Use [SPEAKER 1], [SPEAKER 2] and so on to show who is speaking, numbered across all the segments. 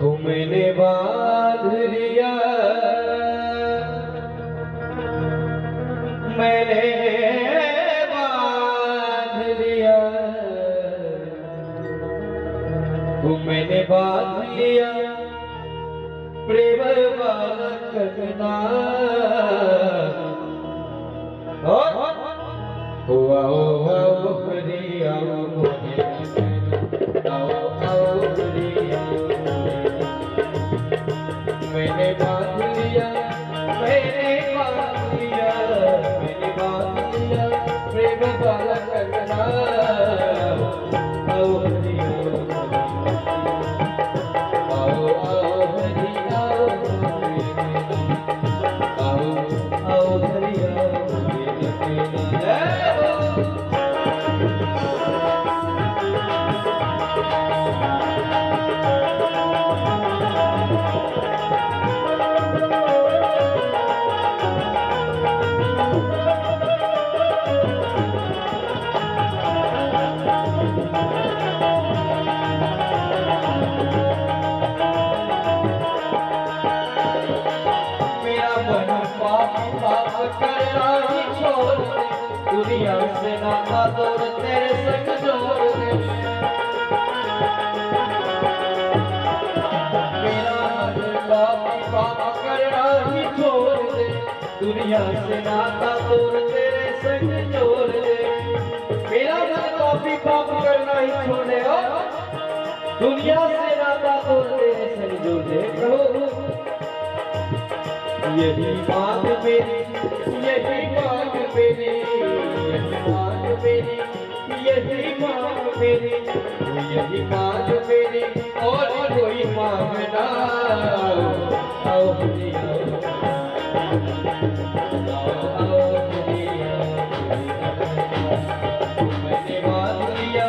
[SPEAKER 1] मैंने बांध लिया, मैंने बांध लिया, मैंने बांध लिया प्रेम वाला कंगना। हुआ हो हरी आओ मोरे, आओ आओ हरी आओ मोरे। मैंने बांध लिया, मैंने बांध लिया, मैंने बांध लिया प्रेम वाला कंगना। आओ हरी आओ आओ हरी आओ मोरे, आओ आओ हरी आओ मोरे। दुनिया से नाता तोड़ तेरे संग जोड़ दे। मेरा मन पाप करना ही छोड़ दे, दुनिया से नाता तोड़ तेरे संग जोड़ दे। मेरा मन पाप करना ही छोड़ दे, दुनिया से नाता तोड़ तेरे संग जोड़ दे। यही बात मेरी, यही बात मेरी, यही बात मेरी, यही बात मेरी, यही बात मेरी और कोई मांगना। आओ हरी आओ, आओ हरी आओ। मैंने बांध लिया,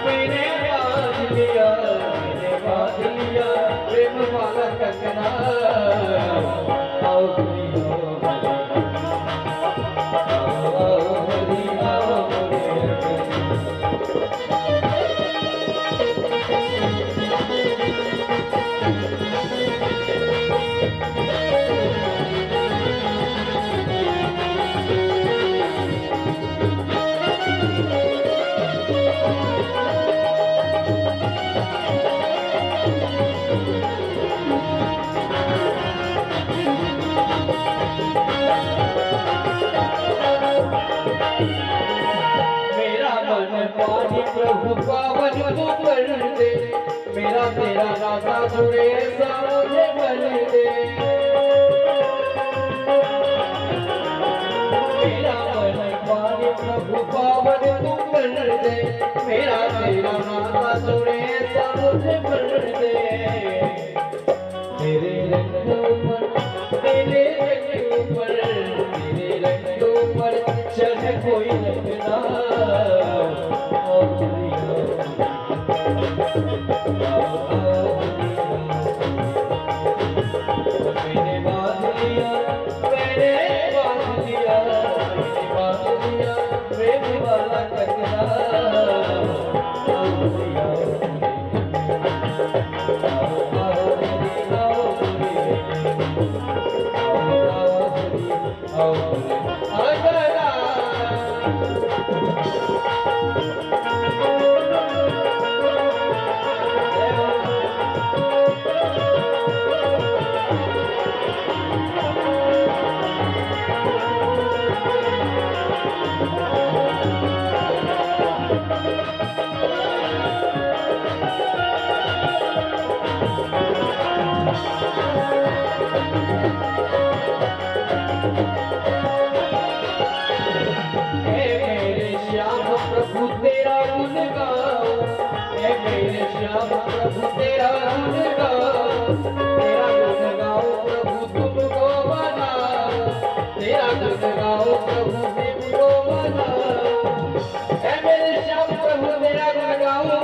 [SPEAKER 1] मैंने बांध लिया, मैंने बांध लिया प्रेम वाला कंगना। आओ हरी आओ, प्रभु पावन तू कर दे, मेरा तेरा नाता जुड़े ऐसा मुझे बन दे। मेरा मन पानी प्रभु पावन तू कर दे, मेरा तेरा नाता जुड़े ऐसा मुझे बन दे। तेरे रंगों पर, तेरे रंगों पर, तेरे रंगों पर चढ़ कोई लगना। मैंने बांध लिया, मैंने बांध लिया, मैंने बांध लिया प्रेम वाला कंगना। प्रभु तेरा गुण गाओ, मेरे श्याम प्रभु तेरा गुण गाओ, तेरा गुण गाओ प्रभु तुमको बनाओ, तेरा गुण गाओ प्रभु तुमको बनाओ। मेरे श्याम प्रभु तेरा गुण गाओ,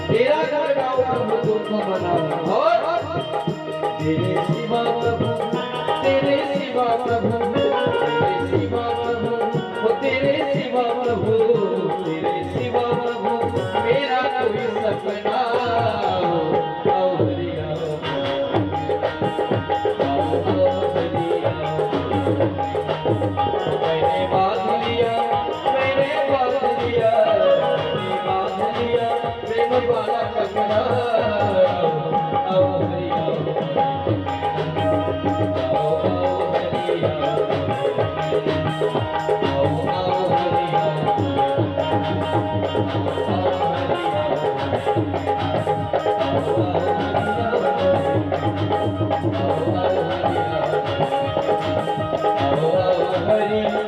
[SPEAKER 1] तेरा गुण गाओ प्रभु तुमको बनाओ। और तेरे सिवा प्रभु, तेरे सिवा प्रभु, तेरे सिवा प्रभु, तेरे सिवा प्रभु, तेरे सिवा प्रभु मेरा कोई सपना। हरि